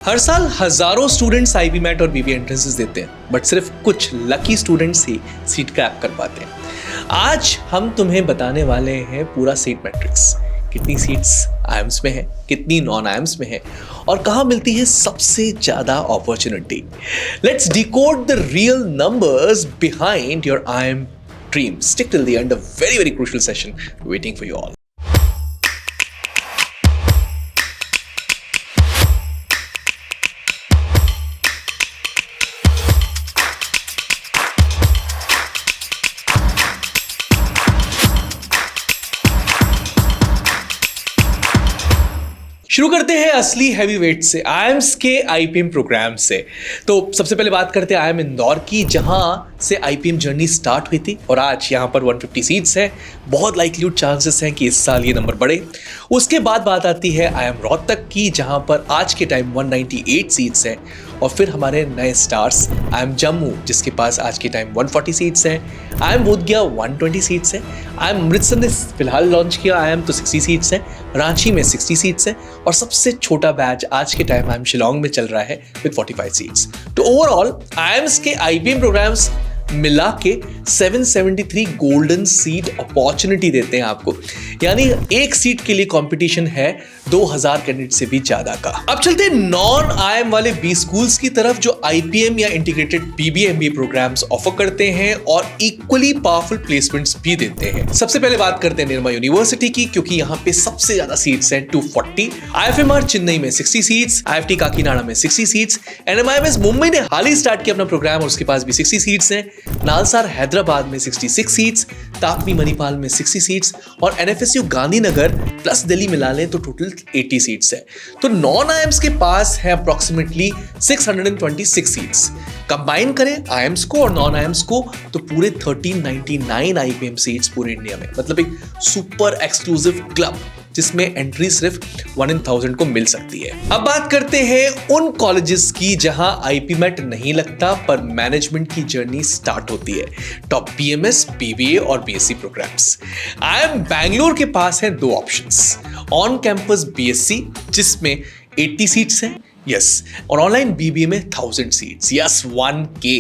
हर साल हजारों स्टूडेंट्स आईबीमेट और बीबी एंट्रेंसेस देते हैं, बट सिर्फ कुछ लकी स्टूडेंट्स ही सीट क्रैक कर पाते हैं। आज हम तुम्हें बताने वाले हैं पूरा सीट मैट्रिक्स, कितनी सीट्स आईएम्स में है, कितनी नॉन आईएम्स में है और कहाँ मिलती है सबसे ज्यादा opportunity. Let's decode the real numbers behind your IIM dream. Stick till the end, a very very crucial session waiting for you all. शुरू करते हैं असली हैवी वेट से, आईएम्स के आईपीएम प्रोग्राम से। तो सबसे पहले बात करते हैं आईएम इंदौर की, जहां से आईपीएम जर्नी स्टार्ट हुई थी और आज यहां पर 150 सीट्स हैं। बहुत लाइक्लीहुड चांसेस हैं कि इस साल ये नंबर बढ़े। उसके बाद बात आती है आईएम रोहतक की, जहां पर आज के टाइम 198 सीट्स हैं। और फिर हमारे नए स्टार्स आईएम जम्मू, जिसके पास आज के टाइम 140 सीट्स हैं। आईएम बोधगया 120 सीट्स हैं। आईएम अमृतसर ने फिलहाल लॉन्च किया आईएम, तो 60 सीट्स हैं। रांची में 60 सीट्स हैं और सबसे छोटा बैच आज के टाइम आईएम शिलोंग में चल रहा है विद 45 सीट्स। तो ओवरऑल आईएम्स के आईपीएम प्रोग्राम्स मिला के 773 गोल्डन सीट अपॉर्चुनिटी देते हैं आपको, यानी एक सीट के लिए कंपटीशन है 2000 कैंडिडेट से भी ज्यादा का। अब चलते हैं नॉन आईएम वाले बी स्कूल्स की तरफ, जो आईपीएम या integrated BBA MBA programmes offer करते हैं और इक्वली पावरफुल प्लेसमेंट्स भी देते हैं। सबसे पहले बात करते हैं निर्मा यूनिवर्सिटी की, क्योंकि यहाँ पे सबसे ज्यादा सीट्स हैं 240। आईएफएमआर चेन्नई में 60 सीट्स, आईएफटी काकीनाडा में 60 सीट्स, एनएमआईएमएस मुंबई ने हाल ही स्टार्ट किया अपना प्रोग्राम और उसके पास भी 60 सीट्स हैं। नालसार हैदराबाद में 66 सीट्स, तापनी मणिपाल में 60 सीट्स और एनएफएसयू गांधीनगर प्लस दिल्ली मिला लें तो टोटल 80 सीट्स है। तो नॉन आईएम्स के पास है अप्रोक्सीमेटली 626 सीट्स। कंबाइन करें आईएम्स को और नॉन आईएम्स को तो पूरे 1399 आईपीएम सीट्स पूरे इंडिया में, मतलब एक सुपर एक्सक्लूसिव क्लब जिसमें एंट्री सिर्फ 1 in 1000 को मिल सकती है। अब बात करते हैं उन कॉलेजेस की जहां आईपीमेट नहीं लगता पर मैनेजमेंट की जर्नी स्टार्ट होती है। टॉप बीएमएस, बीबीए और बीएससी प्रोग्राम्स। आईएम बैंगलोर के पास है दो ऑप्शंस, ऑन कैंपस बीएससी जिसमें 80 सीट्स हैं, यस, और ऑनलाइन बीबीए में 1000 सीट्स, यस 1K।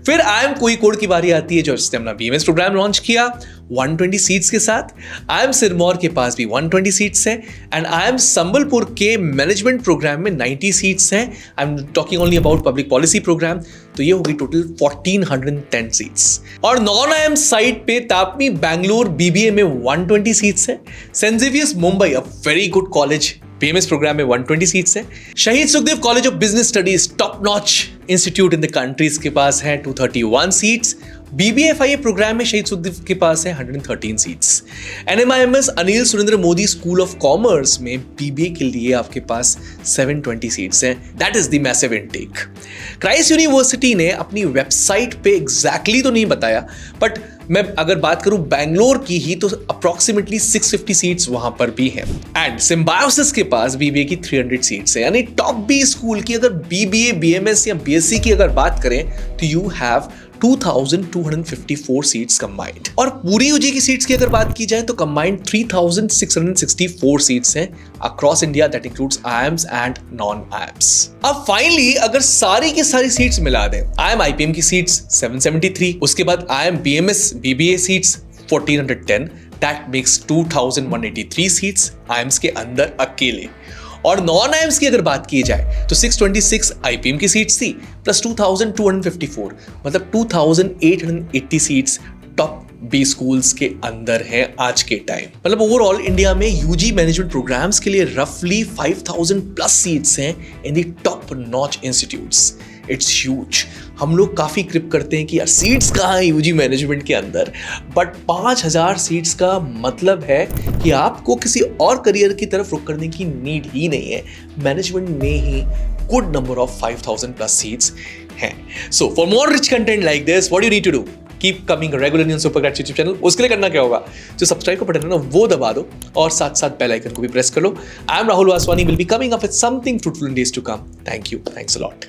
फिर आईएम कोझिकोड की बारी आती है, जो इसने अपना बीएमएस प्रोग्राम लॉन्च किया 120 सीट्स के साथ। आईएम सिरमौर के पास भी 120 सीट्स हैं एंड आईएम संबलपुर के मैनेजमेंट प्रोग्राम में 90 सीट्स हैं। I am talking only about public policy programme, तो ये होगी टोटल 1410 सीट्स। और नॉन आईएम साइड पे तापनी बैंगलोर बीबीए में 120 सीट्स हैं। Saint Xavier's Mumbai, a very good college, BMS programme में 120 सीट्स है। Shaheed Sukhdev college of business studies, top notch institute in the countries, के पास है 231 सीट्स। बीबीएफआईए प्रोग्राम में शहीद सुखदेव के पास है 113 seats. NMIMS Anil Surendra Modi school of commerce में बीबीए के लिए आपके पास 720 सीट्स हैं। That is the massive intake. Christ university ने अपनी वेबसाइट पे एग्जैक्टली तो नहीं बताया, बट मैं अगर बात करूं बैंगलोर की ही तो अप्रोक्सीमेटली 650 सीट्स वहां पर भी हैं। एंड सिम्बायोसिस के पास बीबीए की 300 सीट्स है, यानी टॉप बी स्कूल की अगर बीबीए, बीएमएस या बीएससी की अगर बात करें तो यू हैव 2254 सीट्स कंबाइंड। और पूरी यूजी की सीट्स की अगर बात की जाए तो कंबाइंड 3664 सीट्स हैं across India, that includes IIMs and non IIMs. अब फाइनली अगर सारी की सारी सीट्स मिला दें, आईएम आईपीएम की सीट्स 773, उसके बाद IIM BMS BBA seats 1410, that makes 2183 seats IIMs के अंदर अकेले। और नॉन आईएम्स की अगर बात की जाए तो 626 आईपीएम की सीट्स थी प्लस 2254, मतलब 2880 सीट्स टॉप बी स्कूल्स के अंदर हैं आज के टाइम। मतलब ओवरऑल इंडिया में यूजी मैनेजमेंट प्रोग्राम्स के लिए रफली 5000 प्लस सीट्स हैं in the top notch institutes. It's huge. हम लोग काफ़ी क्रिप करते हैं कि यार सीट्स कहाँ है यूजी मैनेजमेंट के अंदर, बट 5000 सीट्स का मतलब है कि आपको किसी और करियर की तरफ रुख करने की नीड ही नहीं है। मैनेजमेंट में ही good number of 5000 plus seats हैं। So for more rich content like this, what you need to do, keep coming regularly on Supergrade YouTube channel. उसके लिए करना क्या होगा, जो सब्सक्राइब का बटन है ना वो दबा दो और साथ साथ बेल आइकन को भी प्रेस कर लो। I am Rahul Vaswani, will be coming up with something fruitful in days to come. Thank you, thanks a lot.